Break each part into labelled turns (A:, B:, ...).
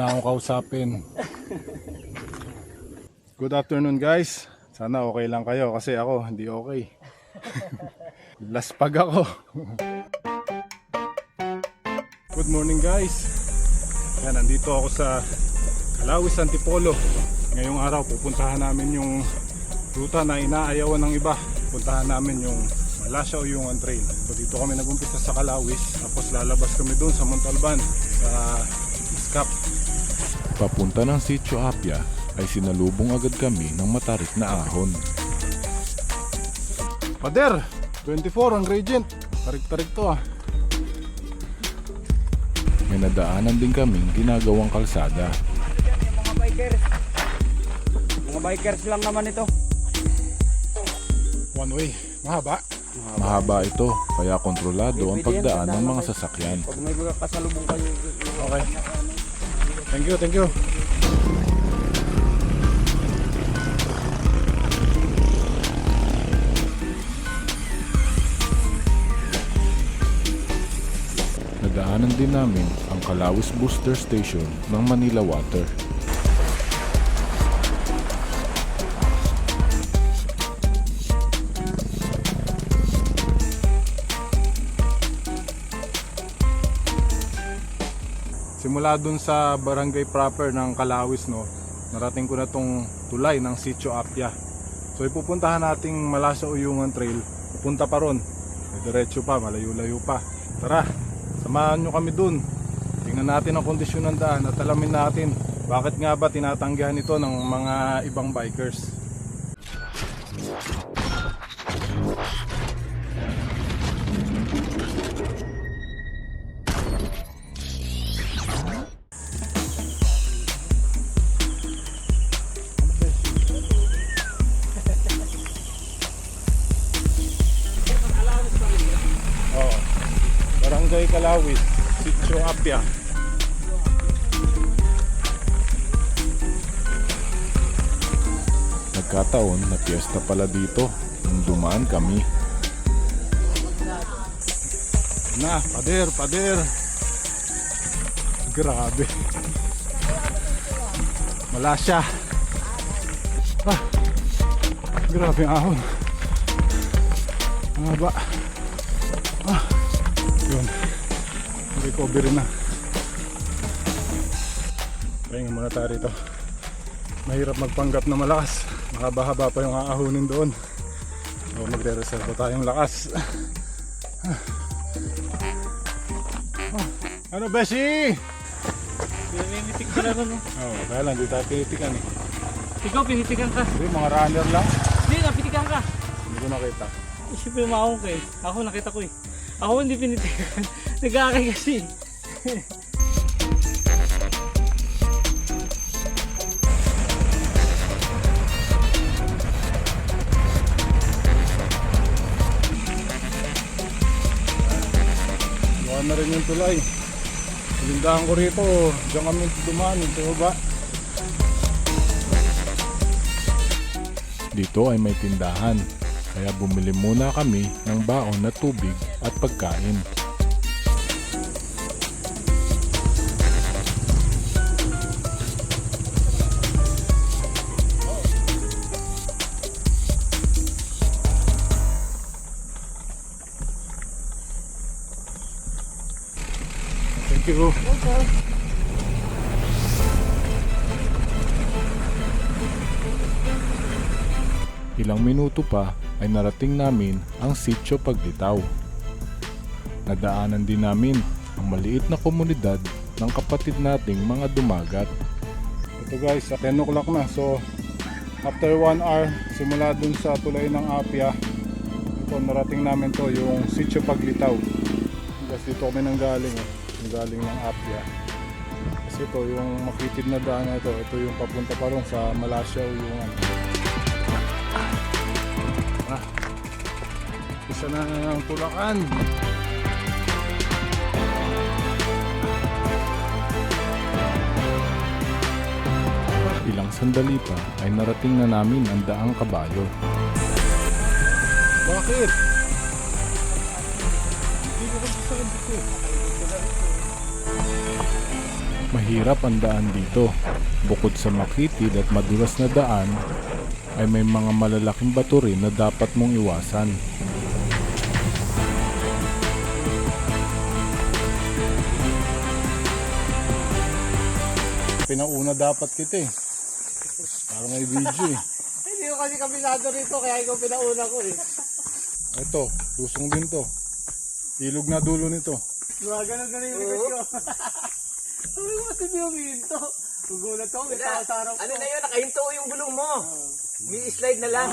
A: na akong kausapin. Good afternoon guys. Sana okay lang kayo kasi ako hindi okay. Laspag ako. Good morning guys. Yan, nandito ako sa Calawis, Antipolo. Ngayong araw pupuntahan namin yung ruta na inaayawan ng iba. Puntahan namin yung Malasya Uyungan Trail. So dito kami nagumpisa sa Calawis, tapos lalabas kami doon sa Montalban, sa Iskap.
B: Papunta ng Sitio Apia ay sinalubong agad kami ng matarik na ahon.
A: Pader, 24 ang gradient. Tarik-tarik to ah.
B: May nadaanan din kaming ginagawang kalsada.
C: Mga bikers lang naman ito.
A: One way, mahaba.
B: Mahaba ito, kaya kontrolado ang pagdaan ng mga sasakyan.
C: Pag may kasalubong kayo.
A: Okay. Thank you, thank you.
B: Nadaanan din namin ang Calawis Booster Station ng Manila Water.
A: Simula dun sa barangay proper ng Calawis, no, narating ko na tong tulay ng Sitio Apia. So ipupuntahan nating Malasya Uyungan Trail. Pupunta pa ron. May diretso pa, malayo-layo pa. Tara, samahan nyo kami dun. Tingnan natin ang kondisyon ng daan at alamin natin bakit nga ba tinatanggihan ito ng mga ibang bikers. Barangay Calawis, Sitio Apia.
B: Nagkataon na piyesta pala dito nung dumaan kami.
A: Na, pader. Grabe. Malasya. Grabe ang ahon. Ang haba. Yun. Recovery na. Pahinga muna tayo rito. Mahirap magpanggap na malakas. Mahaba-haba pa yung aahunin doon. O magre-reserve tayong lakas. Ano Beshi?
C: Pinitikan ko na rin.
A: Kaya lang, di tayo pinitikan eh.
C: Ikaw, pinitikan ka.
A: Hindi, mga runner lang.
C: Hindi, napitikan ka.
A: Hindi ko nakita.
C: Siyempre maahon ka eh. Ako nakita ko eh. Ako hindi pinitikan. Nag-aakay kasi.
A: Buwan na rin yung tulay. Lindahan ko rito. Diyan kami dumaan. Ito ba?
B: Dito ay may tindahan, kaya bumili muna kami ng baon na tubig at pagkain.
A: Thank you.
B: Ilang minuto pa ay narating namin ang Sitio Paglitaw. Nadaanan din namin ang maliit na komunidad ng kapatid nating mga dumagat.
A: Ito guys, 10 o'clock na. So, after 1 hour, simula dun sa tulay ng Apia, ito, narating namin to, yung Sitio Paglitaw. Kasi dito kami nanggaling eh. Nanggaling ng Apia. Kasi ito, yung makitid na daan na ito. Ito yung papunta pa ron sa Malasya Uyungan. Isa na ang tulakan.
B: Ilang sandali pa ay narating na namin ang daang kabayo.
A: Bakit? Hindi ko kasi sa dito.
B: Mahirap ang daan dito. Bukod sa makitid at madulas na daan, ay may mga malalaking bato rin na dapat mong iwasan.
A: Pinauna dapat kita eh. Parang may video eh.
C: Hindi ko kasi kabisado rito, kaya ikaw pinauna ko eh.
A: Ito, lusong din to. Ilog na dulo nito.
C: Gumagano na yung likod ko. Sabi ko kasi yung hinto. Gugulat ako, may tao sa harap ko.
D: Ano na yun, nakahinto yung gulong mo. May slide na lang.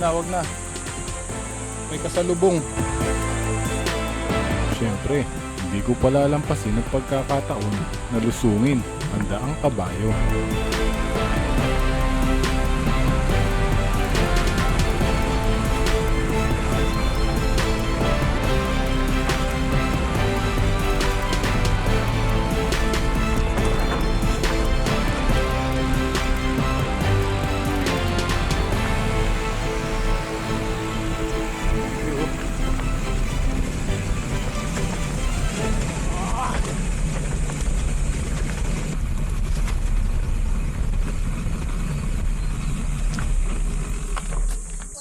A: Wag na. May kasalubong.
B: Siyempre, hindi ko pala lampasin ang pagkakataon na lusungin ang daang kabayo.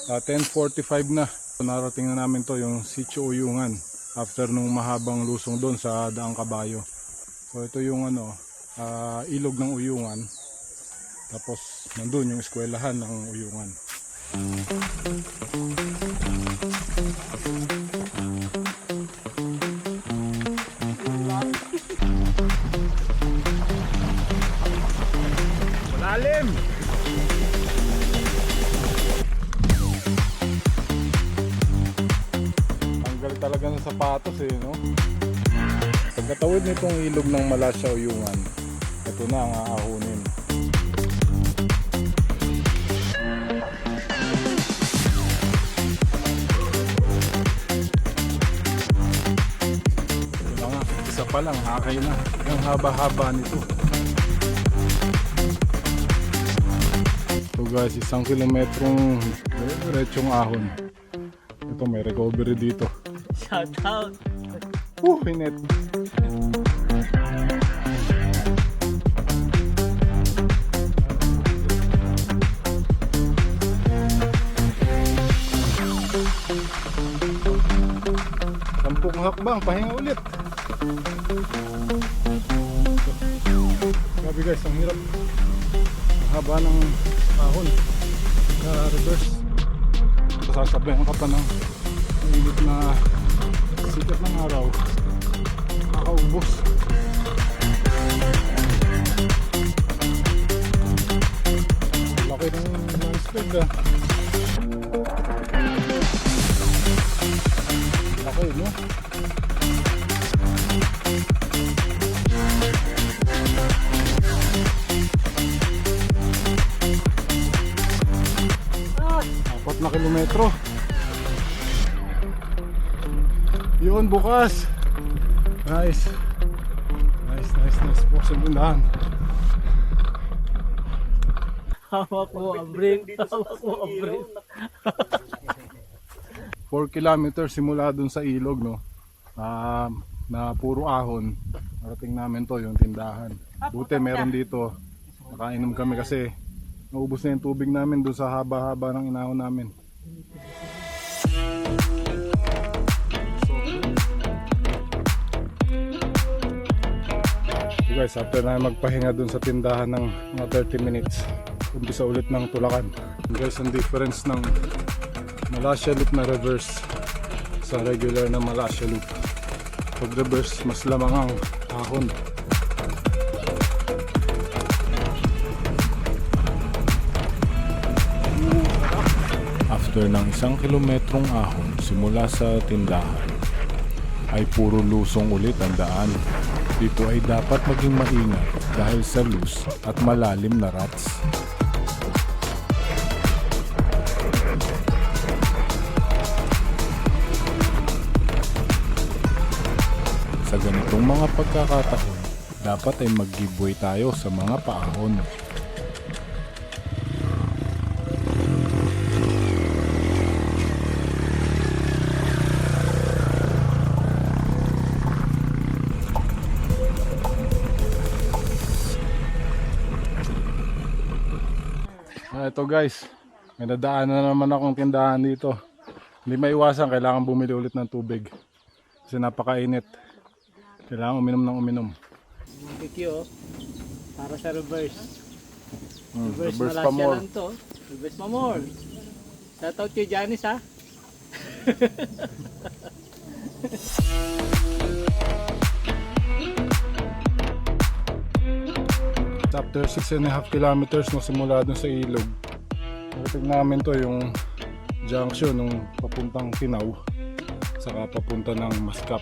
A: Ah, 10:45 na. Narating na namin to, yung Sitio Uyungan. After nung mahabang lusong doon sa Daang Kabayo. So ito yung ilog ng Uyungan. Tapos nandun yung eskwelahan ng Uyungan. Malalim! Tanggal talaga ng sapatos eh, no? Pagkatawid nitong ilog ng Malasya Uyungan, ito na ang aahunin. Ito na nga, isa pa lang, hakay na. Ang haba-haba nito. So guys, 1 kilometrong diretsong ahon. Ito, may recovery dito.
C: Shout out.
A: Hinit. Sampung hakbang, pahinga ulit. Grabe guys, ang hirap. Haba ng ahon. Reverse. Sasabayan ka pa ng init na sikat ng araw. Nakakaubos. Laki ng landslide ah. Laki, no? Apat na kilometro. Yun, bukas. Nice. Buksan yung daan.
C: Hawak mo ang brake. Hawak mo ang brake.
A: 4 kilometers simula dun sa ilog, no? Na puro ahon. Narating namin to, yung tindahan. Buti meron dito. Nakainom kami kasi naubos na yung tubig namin dun sa haba-haba ng inahon namin. So guys, after na magpahinga dun sa tindahan ng mga 30 minutes, umpisa ulit ng tulakan. Guys, ang difference ng Malasya Loop na reverse sa regular na Malasya Loop. Pag reverse, mas lamang ang ahon.
B: After ng 1 kilometrong ahon simula sa tindahan, ay puro lusong ulit ang daan. Dito ay dapat maging maingat dahil sa loose at malalim na ruts. Sa ganitong mga pagkakataon, dapat ay mag-giveaway tayo sa mga paahon.
A: Ito guys, may nadaanan na naman akong tindahan dito. Hindi maiwasan, kailangan bumili ulit ng tubig. Kasi napakainit. Kailangan uminom ng uminom.
C: Barbecue, oh. Para sa reverse. Reverse
A: Reverse
C: Malaysia
A: pa more.
C: lang to. Reverse pa more. Shoutout kay Janice, ha?
A: After 6.5 kilometers no, simula dun sa ilog, narating namin to yung junction nung papuntang Tinaw saka papunta ng Mascap.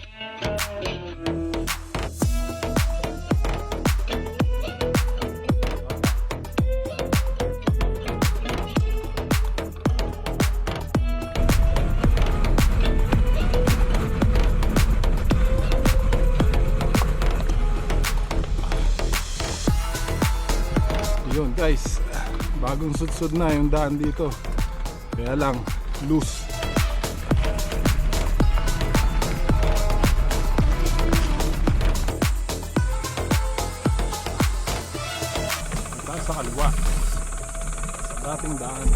A: Yun guys, bagong sudsud na yung daan dito, kaya lang loose. Taas sa kaliwa sa dating daan.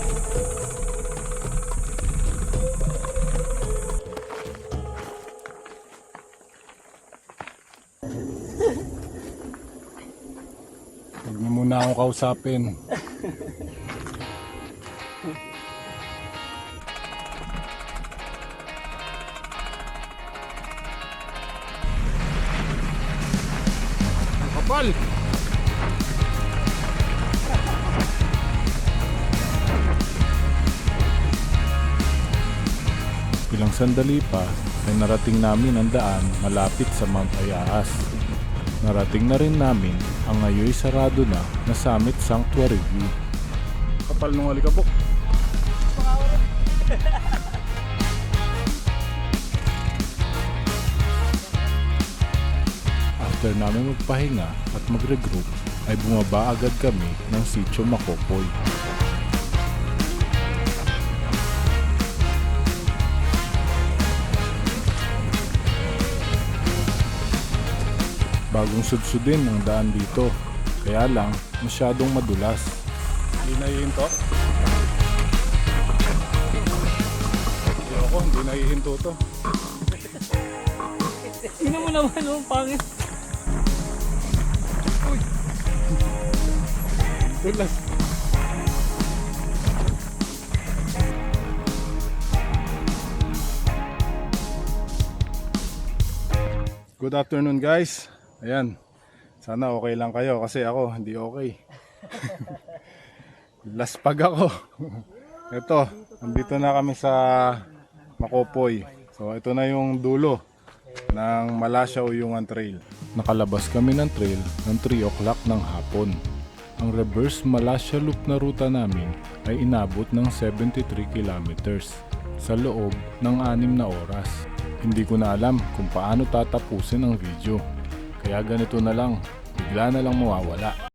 A: Huwag mo muna akong kausapin. Kapal!
B: Ilang sandali pa ay narating namin ang daan malapit sa Mount Ayaas. Narating na rin namin ang ngayoy sarado na Summit Sanctuary View.
A: Kapal nung alikabok.
B: After namin magpahinga at mag-regroup ay bumaba agad kami ng Sitio Makopoy. Bagong sudsudin ang daan dito, kaya lang masyadong madulas.
A: Hindi nahihinto. Ayoko, hindi nahihinto to.
C: Sino mo naman, oh, pangit.
A: Dulas. Good afternoon guys. Ayan. Sana okay lang kayo kasi ako hindi okay. Laspag ako. Ito, nandito na kami sa Makopoy. So ito na yung dulo ng Malasya Uyungan Trail.
B: Nakalabas kami ng trail ng 3 o'clock ng hapon. Ang reverse Malasya Loop na ruta namin ay inabot ng 73 kilometers sa loob ng 6 na oras. Hindi ko na alam kung paano tatapusin ang video. Kaya ganito na lang, bigla na lang mawawala.